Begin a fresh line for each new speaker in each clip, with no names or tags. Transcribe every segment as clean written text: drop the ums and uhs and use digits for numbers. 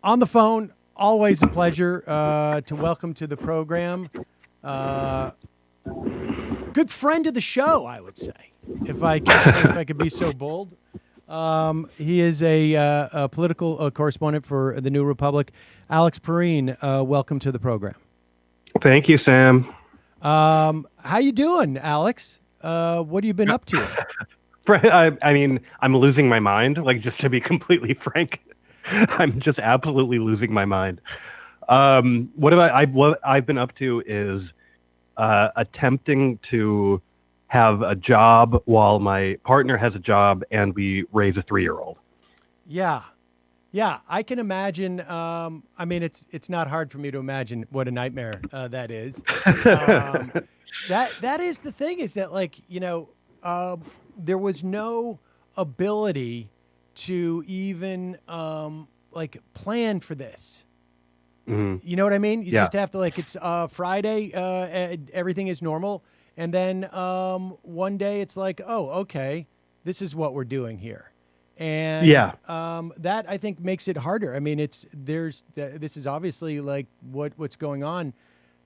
On the phone, always a pleasure to welcome to the program. Good friend of the show, I would say, if I could be so bold. He is a political correspondent for the New Republic. Alex Pareene, welcome to the program.
Thank you, Sam.
How you doing, Alex? What have you been up to?
I mean, I'm losing my mind. Like, just to be completely frank, I'm just absolutely losing my mind. What I've been up to is attempting to have a job while my partner has a job and we raise a 3-year-old.
Yeah, I can imagine. I mean, it's not hard for me to imagine what a nightmare that is. That is the thing, is that, like, there was no ability to even like plan for this.
Mm-hmm.
You know what I mean? You
Yeah.
just have to, like, it's Friday, everything is normal, and then one day it's like, oh, okay, this is what we're doing here. And
Yeah.
that, I think, makes it harder. I mean, this is obviously like what's going on.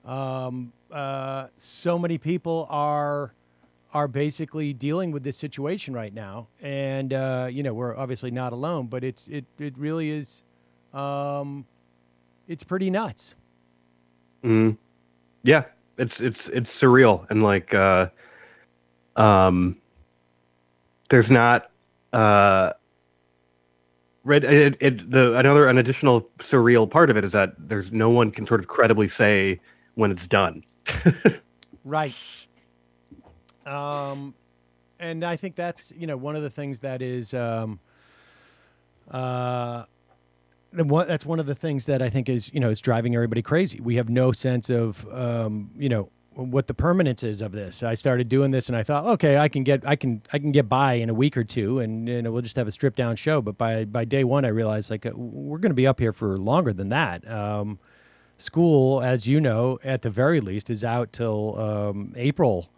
So many people are basically dealing with this situation right now, and we're obviously not alone. But it really is. It's pretty nuts.
Mm-hmm. Yeah, it's surreal, and like there's not an additional surreal part of it is that there's no one can sort of credibly say when it's done.
Right. And I think that's, one of the things that is, that's one of the things that I think is, is driving everybody crazy. We have no sense of, what the permanence is of this. I started doing this and I thought, okay, I can get by in a week or two, and we'll just have a stripped down show. But by day one, I realized, like, we're going to be up here for longer than that. School, as you know, at the very least, is out till April.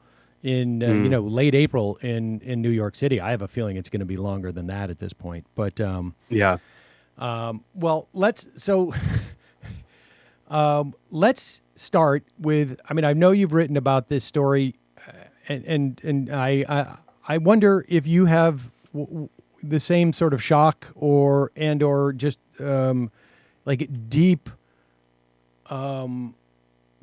In late April in New York City. I have a feeling it's going to be longer than that at this point. But
Yeah.
Well, let's start with. I mean, I know you've written about this story, and I wonder if you have the same sort of shock or just like deep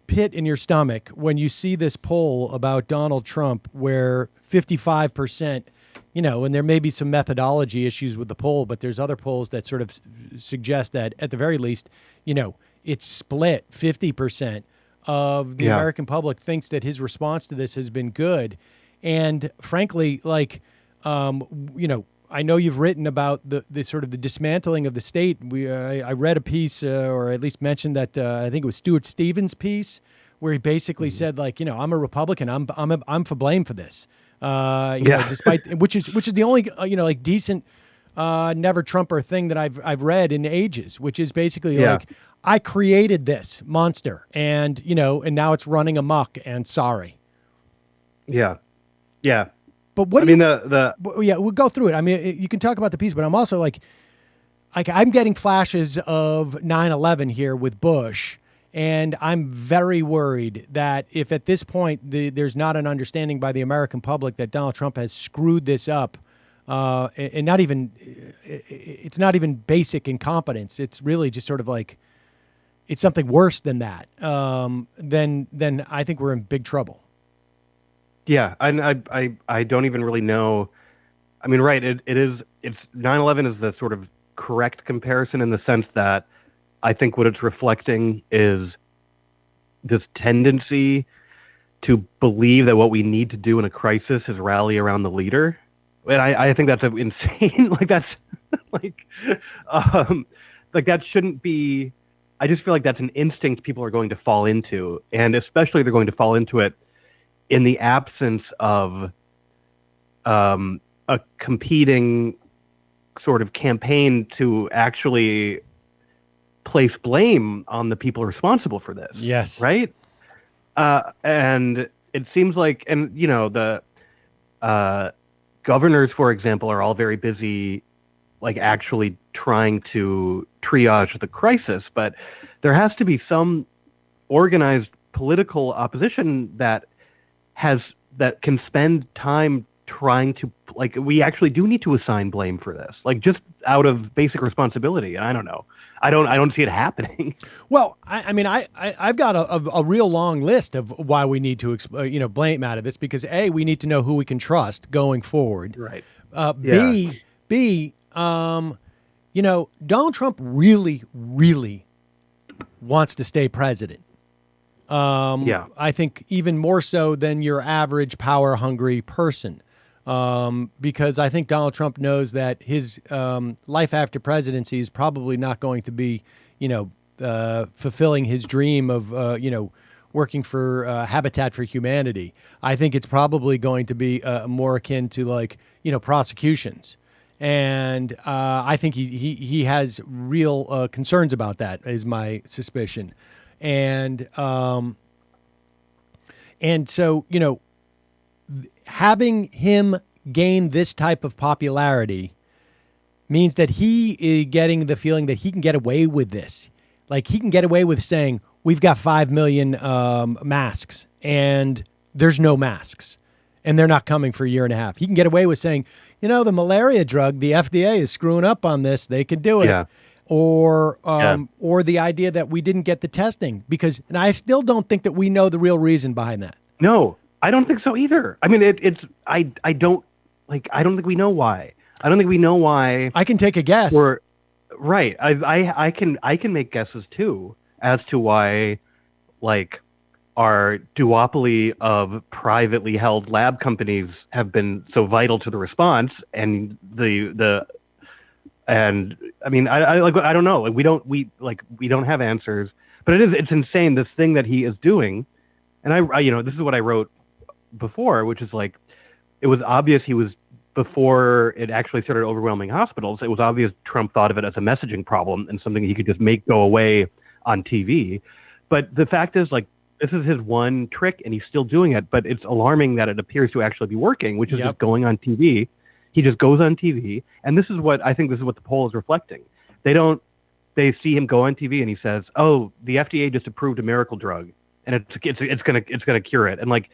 pit in your stomach when you see this poll about Donald Trump, where 55%, and there may be some methodology issues with the poll, but there's other polls that sort of suggest that at the very least, it's split. 50% of the American public thinks that his response to this has been good. And frankly, like, I know you've written about the sort of the dismantling of the state. I read a piece, or at least mentioned that I think it was Stuart Stevens' piece, where he basically said, like, I'm a Republican. I'm for blame for this. Despite which is the only like decent never Trumper thing that I've read in ages, which is basically like, I created this monster, and and now it's running amok. And sorry.
Yeah. Yeah.
But what we'll go through it. I mean, you can talk about the piece, but I'm also like I'm getting flashes of 9/11 here with Bush, and I'm very worried that if at this point there's not an understanding by the American public that Donald Trump has screwed this up, and it's not even basic incompetence. It's really just sort of like it's something worse than that. Then I think we're in big trouble.
Yeah, and I don't even really know. I mean, right? It's 9/11 is the sort of correct comparison in the sense that I think what it's reflecting is this tendency to believe that what we need to do in a crisis is rally around the leader, and I think that's insane. Like that's like that shouldn't be. I just feel like that's an instinct people are going to fall into, and especially they're going to fall into it in the absence of a competing sort of campaign to actually place blame on the people responsible for this.
Yes.
Right? And it seems like, and governors, for example, are all very busy, like actually trying to triage the crisis. But there has to be some organized political opposition that can spend time trying to, like, we actually do need to assign blame for this, like, just out of basic responsibility. And I don't know. I don't see it happening.
Well, I mean, I've got a real long list of why we need to blame out of this, because A, we need to know who we can trust going forward.
Right.
B, Donald Trump really, really wants to stay president. I think even more so than your average power hungry person. Because I think Donald Trump knows that his life after presidency is probably not going to be, fulfilling his dream of, working for Habitat for Humanity. I think it's probably going to be more akin to, like, prosecutions. And I think he has real concerns about that, is my suspicion. And so, having him gain this type of popularity means that he is getting the feeling that he can get away with this. Like, he can get away with saying, we've got 5 million masks and there's no masks and they're not coming for a year and a half. He can get away with saying, the malaria drug, the FDA is screwing up on this. They could do it. Yeah. Or the idea that we didn't get the testing and I still don't think that we know the real reason behind that.
No, I don't think so either. I mean, I don't think we know why. I don't think we know why.
I can take a guess.
Right. I can make guesses too as to why, like, our duopoly of privately held lab companies have been so vital to the response, and and I mean, I don't know. Like, we don't have answers, but it's insane, this thing that he is doing. And I this is what I wrote before, which is, like, it was obvious before it actually started overwhelming hospitals, it was obvious Trump thought of it as a messaging problem and something he could just make go away on TV. But the fact is, like, this is his one trick and he's still doing it, but it's alarming that it appears to actually be working, which is just going on TV. He just goes on TV. And this is what the poll is reflecting. They see him go on TV and he says, oh, the FDA just approved a miracle drug and it's going to cure it. And, like,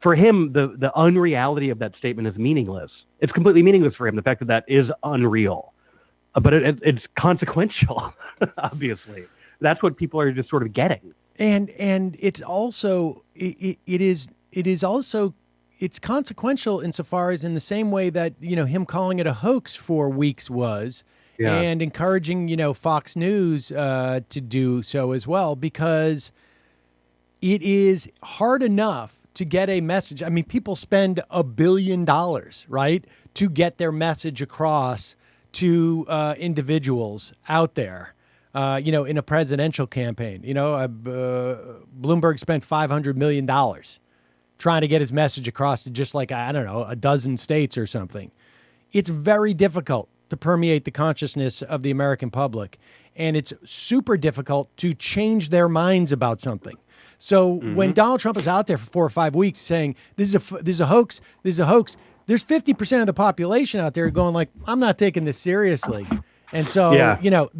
for him, the unreality of that statement is meaningless. It's completely meaningless for him, the fact that is unreal. But it's consequential, obviously. That's what people are just sort of getting.
And it's also it's consequential insofar as, in the same way that, him calling it a hoax for weeks was, and encouraging, Fox News to do so as well, because it is hard enough to get a message. I mean, people spend $1 billion, right, to get their message across to individuals out there, in a presidential campaign. Bloomberg spent $500 million trying to get his message across to just, like, I don't know, a dozen states or something. It's very difficult to permeate the consciousness of the American public, and it's super difficult to change their minds about something. So when Donald Trump is out there for 4 or 5 weeks saying this is a hoax, there's 50% of the population out there going, like, I'm not taking this seriously. And so,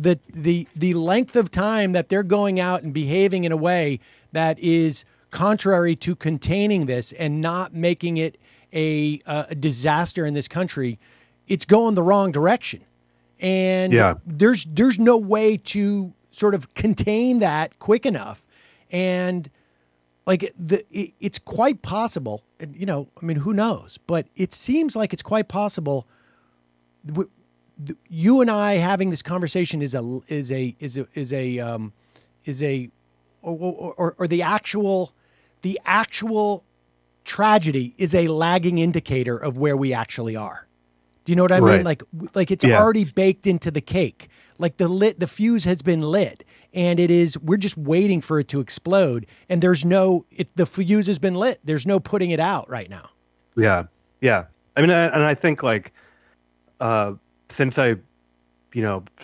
the length of time that they're going out and behaving in a way that is contrary to containing this and not making it a disaster in this country, it's going the wrong direction. And there's no way to sort of contain that quick enough. And, like, it's quite possible, and, I mean, who knows? But it seems like it's quite possible. You and I having this conversation is the actual tragedy is a lagging indicator of where we actually are. Do you know what I mean? Like it's already baked into the cake. Like, the fuse has been lit. And we're just waiting for it to explode. And the fuse has been lit. There's no putting it out right now.
Yeah. Yeah. I mean, and I think, like, since I,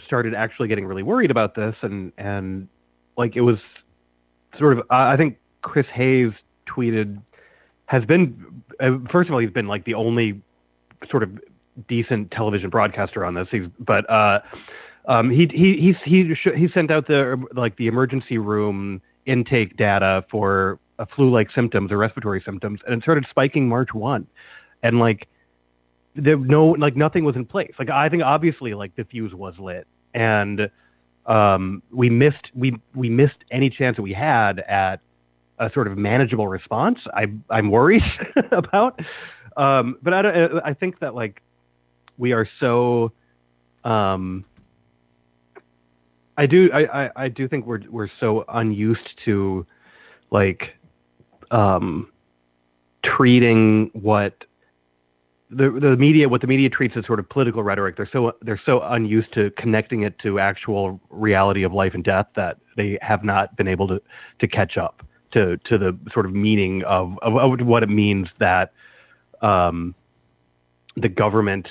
started actually getting really worried about this and like, it was sort of, I think Chris Hayes tweeted, has been, first of all, he's been, like, the only sort of decent television broadcaster on this. He sent out the emergency room intake data for flu-like symptoms or respiratory symptoms, and it started spiking March 1, and nothing was in place. Like, I think obviously like the fuse was lit, and we missed any chance that we had at a sort of manageable response. I'm worried about, but I think that like we are so. I do think we're so unused to like treating what the media treats as sort of political rhetoric. They're so unused to connecting it to actual reality of life and death that they have not been able to catch up to the sort of meaning of what it means that the government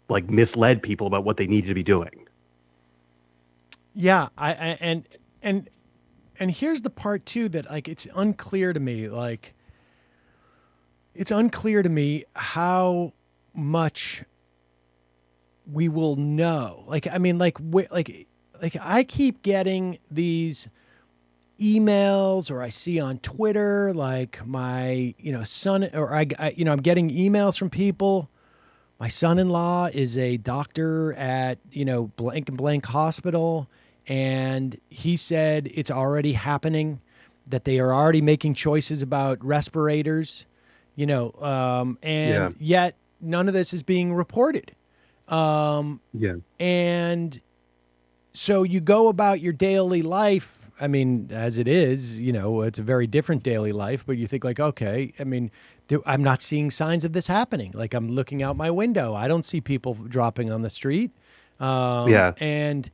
like misled people about what they needed to be doing.
Yeah, and here's the part too that like it's unclear to me. Like, it's unclear to me how much we will know. Like, I mean, like I keep getting these emails, or I see on Twitter, like my son, or I'm getting emails from people. My son-in-law is a doctor at blank and blank hospital. And he said it's already happening, that they are already making choices about respirators, and yet none of this is being reported. And so you go about your daily life. I mean, as it is, it's a very different daily life, but you think like, okay, I mean, I'm not seeing signs of this happening. Like, I'm looking out my window. I don't see people dropping on the street. And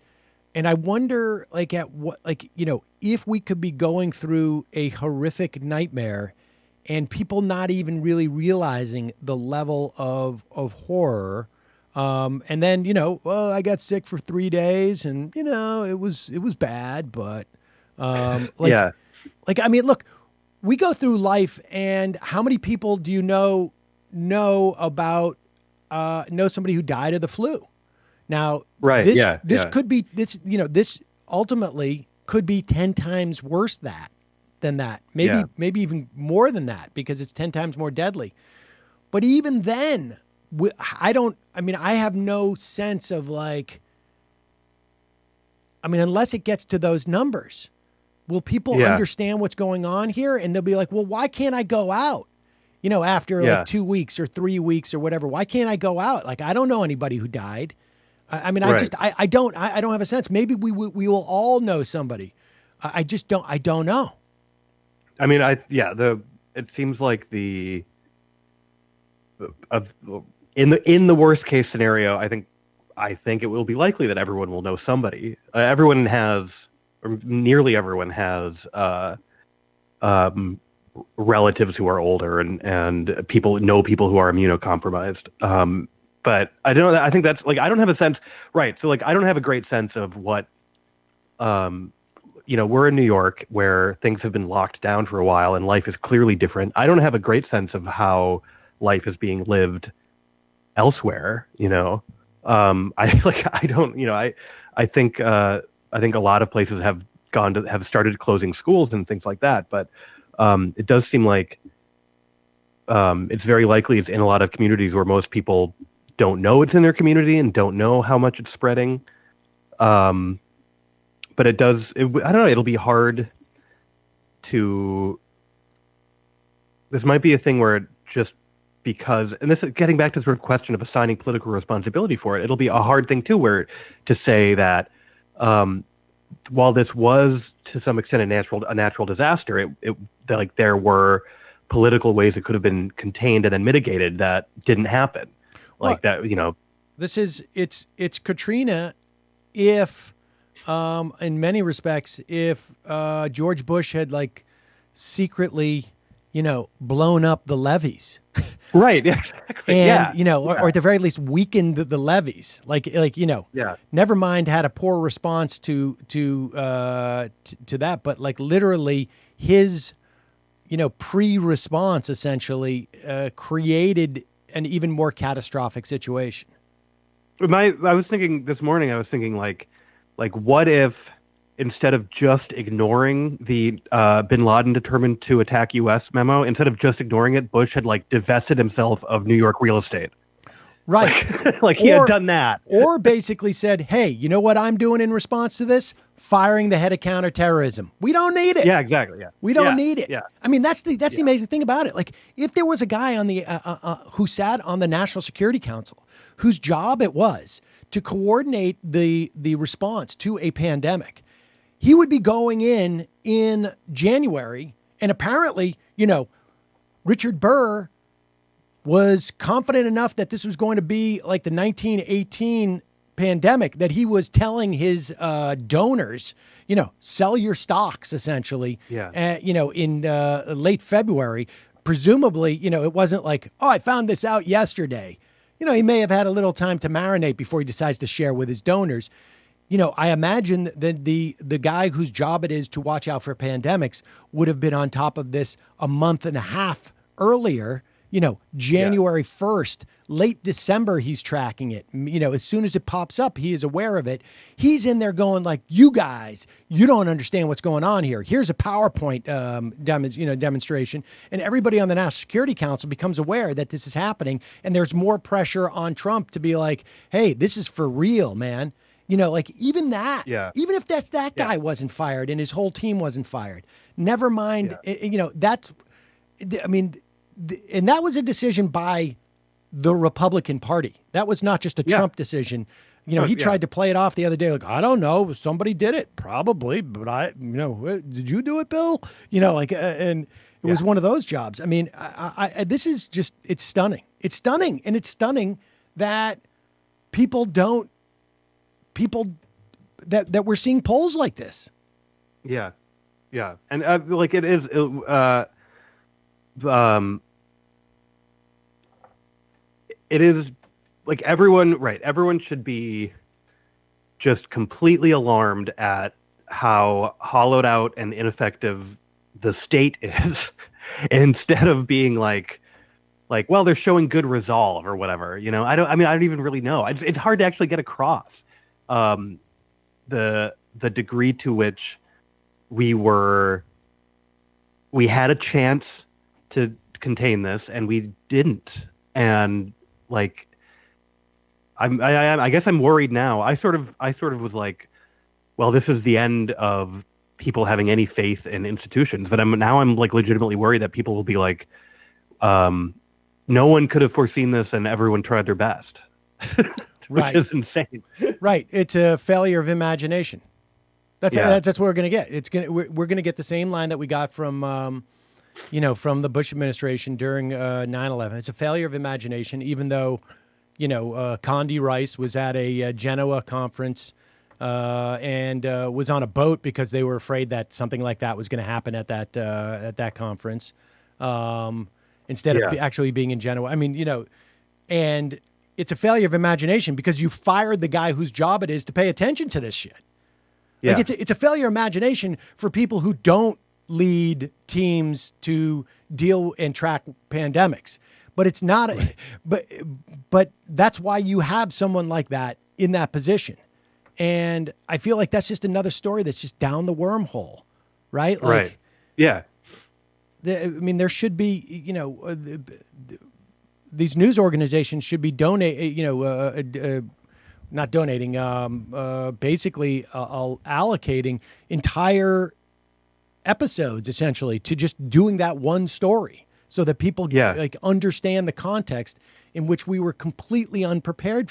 I wonder, like, if we could be going through a horrific nightmare and people not even really realizing the level of horror. And then, well, I got sick for 3 days and, it was bad. But I mean, look, we go through life, and how many people do you know about somebody who died of the flu? Now, this could be this ultimately could be 10 times worse than that. Maybe even more than that, because it's 10 times more deadly. But even then, I have no sense of like, I mean, unless it gets to those numbers, will people understand what's going on here? And they'll be like, well, why can't I go out? After like 2 weeks or 3 weeks or whatever, why can't I go out? Like, I don't know anybody who died. I mean, right. I don't have a sense. Maybe we will all know somebody. I don't know.
I mean, it seems like in the worst case scenario, I think it will be likely that everyone will know somebody. Everyone has, or nearly everyone has, relatives who are older and people who are immunocompromised. But I don't know. I think that's like, I don't have a sense. Right. So like, I don't have a great sense of what, we're in New York where things have been locked down for a while and life is clearly different. I don't have a great sense of how life is being lived elsewhere. I think a lot of places have started closing schools and things like that. But it does seem like it's very likely it's in a lot of communities where most people don't know it's in their community and don't know how much it's spreading. But I don't know, it'll be hard this might be a thing where just because, and this is getting back to the sort of question of assigning political responsibility for it, it'll be a hard thing too, to say that while this was to some extent a natural disaster, like there were political ways it could have been contained and then mitigated that didn't happen. Like that,
it's Katrina if, in many respects, if George Bush had like secretly, blown up the levees.
Right. Exactly.
And, or at the very least weakened the levees. Never mind had a poor response to that, but like literally his, pre-response essentially created an even more catastrophic situation.
I was thinking this morning. I was thinking what if instead of just ignoring the Bin Laden determined to attack U.S. memo, instead of just ignoring it, Bush had divested himself of New York real estate.
Right.
He had done that.
Or basically said, hey, you know what I'm doing in response to this? Firing the head of counterterrorism. We don't need it.
Yeah, exactly. Yeah.
We don't need it.
Yeah.
I mean, that's the amazing thing about it. If there was a guy on the who sat on the National Security Council whose job it was to coordinate the response to a pandemic, he would be going in January, and apparently, Richard Burr was confident enough that this was going to be like the 1918 pandemic that he was telling his donors, sell your stocks essentially.
Yeah.
In late February, presumably, it wasn't like, oh, I found this out yesterday. He may have had a little time to marinate before he decides to share with his donors. I imagine that the guy whose job it is to watch out for pandemics would have been on top of this a month and a half earlier. January 1st, late December, he's tracking it. As soon as it pops up, he is aware of it. He's in there going you guys, you don't understand what's going on here. Here's a PowerPoint demonstration. And everybody on the National Security Council becomes aware that this is happening. And there's more pressure on Trump to be like, hey, this is for real, man. Even that, even if that guy wasn't fired and his whole team wasn't fired, never mind, and that was a decision by the Republican Party. That was not just a Trump decision. He tried to play it off the other day. I don't know. Somebody did it probably, but did you do it, Bill? And it was one of those jobs. I mean, this is just, it's stunning. It's stunning. And it's stunning that that we're seeing polls like this.
Yeah. Yeah. And it is, it is everyone should be just completely alarmed at how hollowed out and ineffective the state is instead of being well, they're showing good resolve or whatever, I don't even really know. It's hard to actually get across the degree to which we had a chance to contain this and we didn't. And I guess I'm worried now. I sort of was like, well, this is the end of people having any faith in institutions. But I'm legitimately worried that people will be like, no one could have foreseen this, and everyone tried their best.
Right,
which is insane.
Right, it's a failure of imagination. That's what we're gonna get. We're gonna get the same line that we got from from the Bush administration during 9/11. It's a failure of imagination, even though, Condi Rice was at a Genoa conference and was on a boat because they were afraid that something like that was going to happen at that conference instead of actually being in Genoa. I mean, and it's a failure of imagination because you fired the guy whose job it is to pay attention to this shit. Yeah. It's a failure of imagination for people who don't lead teams to deal and track pandemics, but it's not. Right. But that's why you have someone like that in that position, and I feel like that's just another story that's just down the wormhole, right?
Right. Yeah.
There should be, these news organizations should be not donating, basically allocating entire episodes essentially to just doing that one story so that people understand the context in which we were completely unprepared